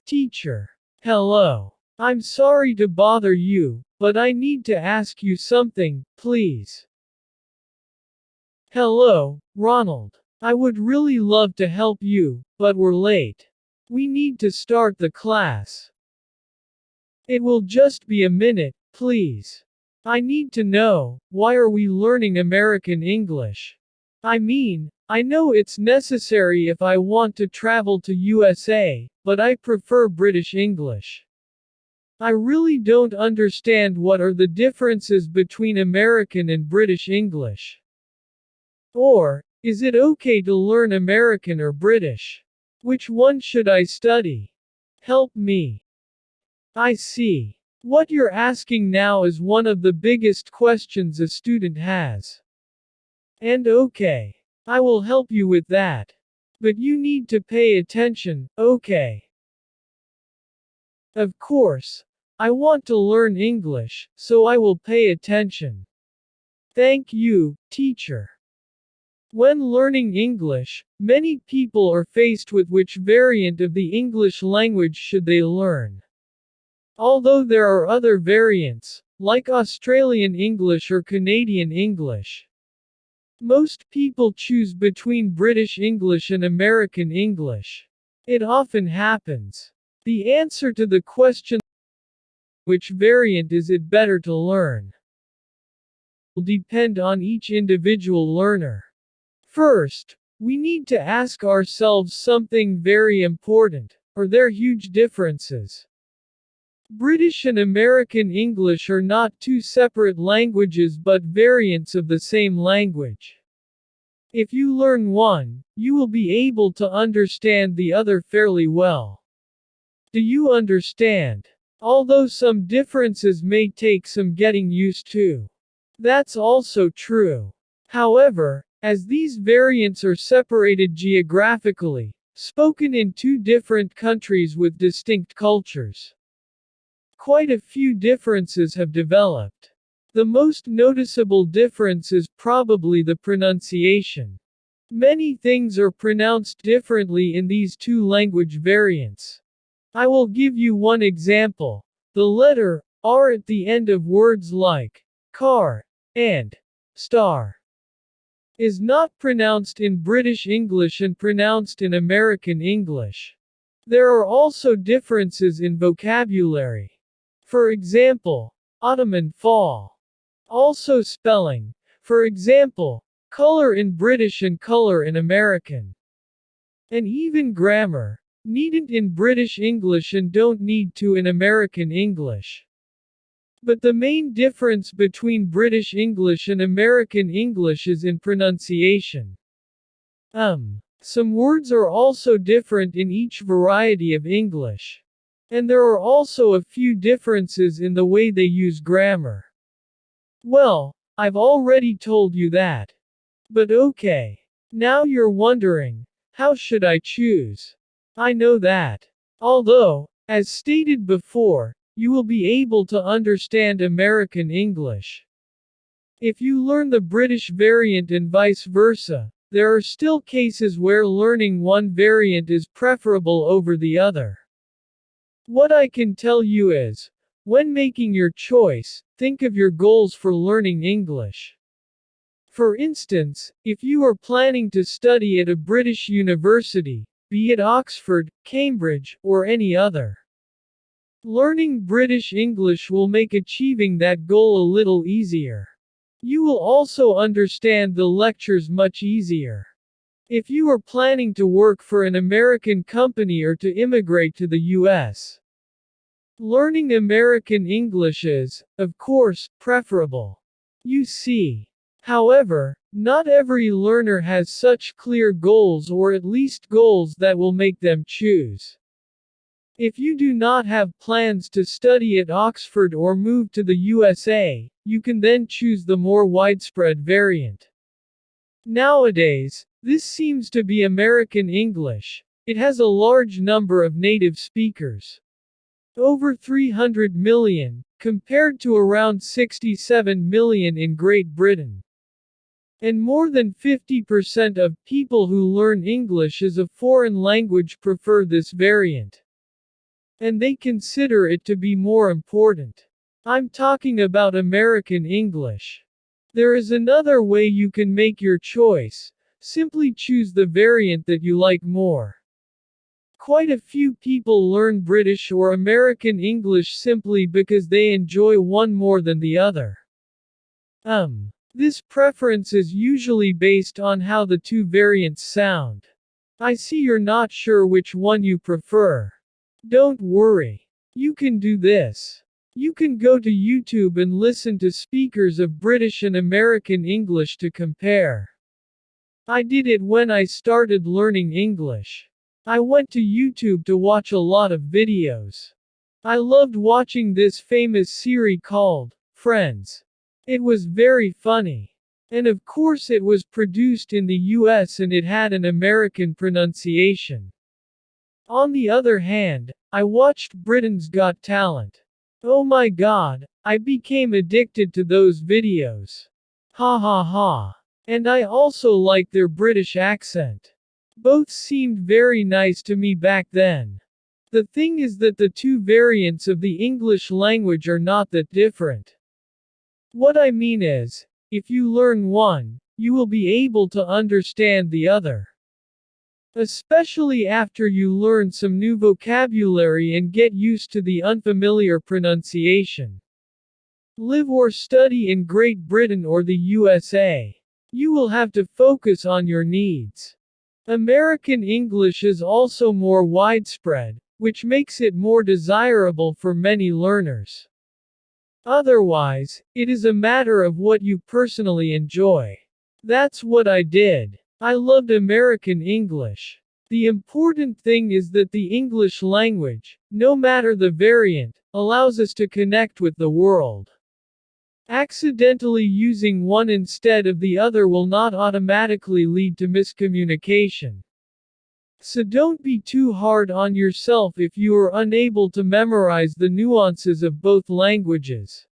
Teacher. Hello. I'm sorry to bother you, but I need to ask you something, please. Hello, Ronald. I would really love to help you, but we're late. We need to start the class. It will just be a minute, please. I need to know, why are we learning American English? I mean, I know it's necessary if I want to travel to USA, but I prefer British English. I really don't understand what are the differences between American and British English. Or, is it okay to learn American or British? Which one should I study? Help me. I see. What you're asking now is one of the biggest questions a student has. And okay. I will help you with that. But you need to pay attention, okay? Of course. I want to learn English, so I will pay attention. Thank you, teacher. When learning English, many people are faced with which variant of the English language should they learn. Although there are other variants, like Australian English or Canadian English. Most people choose between British English and American English. It often happens. The answer to the question, which variant is it better to learn, will depend on each individual learner. First, we need to ask ourselves something very important. Are there huge differences? British and American English are not two separate languages but variants of the same language. If you learn one, you will be able to understand the other fairly well. Do you understand? Although some differences may take some getting used to. That's also true. However, as these variants are separated geographically, spoken in two different countries with distinct cultures, quite a few differences have developed. The most noticeable difference is probably the pronunciation. Many things are pronounced differently in these two language variants. I will give you one example. The letter R at the end of words like car and star is not pronounced in British English and pronounced in American English. There are also differences in vocabulary. For example, autumn and fall. Also spelling. For example, color in British and color in American. And even grammar. Needn't in British English and don't need to in American English. But the main difference between British English and American English is in pronunciation. Some words are also different in each variety of English. And there are also a few differences in the way they use grammar. Well, I've already told you that. But okay. Now you're wondering, how should I choose? I know that. Although, as stated before, you will be able to understand American English. If you learn the British variant and vice versa, there are still cases where learning one variant is preferable over the other. What I can tell you is, when making your choice, think of your goals for learning English. For instance, if you are planning to study at a British university, be it Oxford, Cambridge, or any other, learning British English will make achieving that goal a little easier. You will also understand the lectures much easier. If you are planning to work for an American company or to immigrate to the US, learning American English is, of course, preferable. You see. However, not every learner has such clear goals or at least goals that will make them choose. If you do not have plans to study at Oxford or move to the USA, you can then choose the more widespread variant. Nowadays, this seems to be American English. It has a large number of native speakers. Over 300 million, compared to around 67 million in Great Britain. And more than 50% of people who learn English as a foreign language prefer this variant. and they consider it to be more important. I'm talking about American English. There is another way you can make your choice. Simply choose the variant that you like more. Quite a few people learn British or American English simply because they enjoy one more than the other. This preference is usually based on how the two variants sound. I see you're not sure which one you prefer. Don't worry. You can do this. You can go to YouTube and listen to speakers of British and American English to compare. I did it when I started learning English. I went to YouTube to watch a lot of videos. I loved watching this famous series called Friends. It was very funny. And of course it was produced in the US and it had an American pronunciation. On the other hand, I watched Britain's Got Talent. Oh my god, I became addicted to those videos. Ha ha ha. And I also like their British accent. Both seemed very nice to me back then. The thing is that the two variants of the English language are not that different. What I mean is, if you learn one, you will be able to understand the other. Especially after you learn some new vocabulary and get used to the unfamiliar pronunciation. Live or study in Great Britain or the USA. You will have to focus on your needs. American English is also more widespread, which makes it more desirable for many learners. Otherwise, it is a matter of what you personally enjoy. That's what I did. I loved American English. The important thing is that the English language, no matter the variant, allows us to connect with the world. Accidentally using one instead of the other will not automatically lead to miscommunication. So don't be too hard on yourself if you are unable to memorize the nuances of both languages.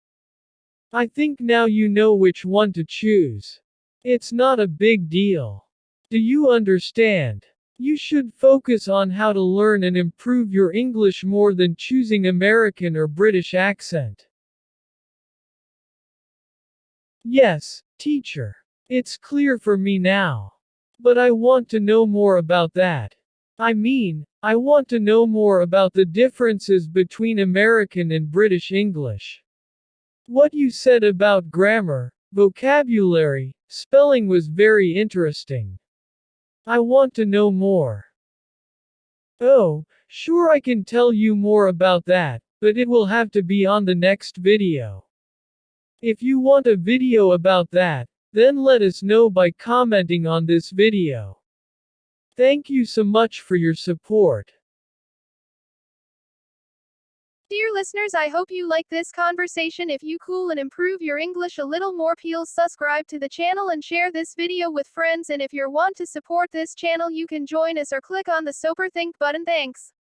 I think now you know which one to choose. It's not a big deal. Do you understand? You should focus on how to learn and improve your English more than choosing American or British accent. Yes, teacher. It's clear for me now. But I want to know more about that. I want to know more about the differences between American and British English. What you said about grammar, vocabulary, spelling was very interesting. I want to know more. Oh, sure I can tell you more about that, but it will have to be on the next video. If you want a video about that, then let us know by commenting on this video. Thank you so much for your support. Dear listeners, I hope you like this conversation. If you cool and improve your English a little more, please subscribe to the channel and share this video with friends. And if you want to support this channel, you can join us or click on the super think button. Thanks.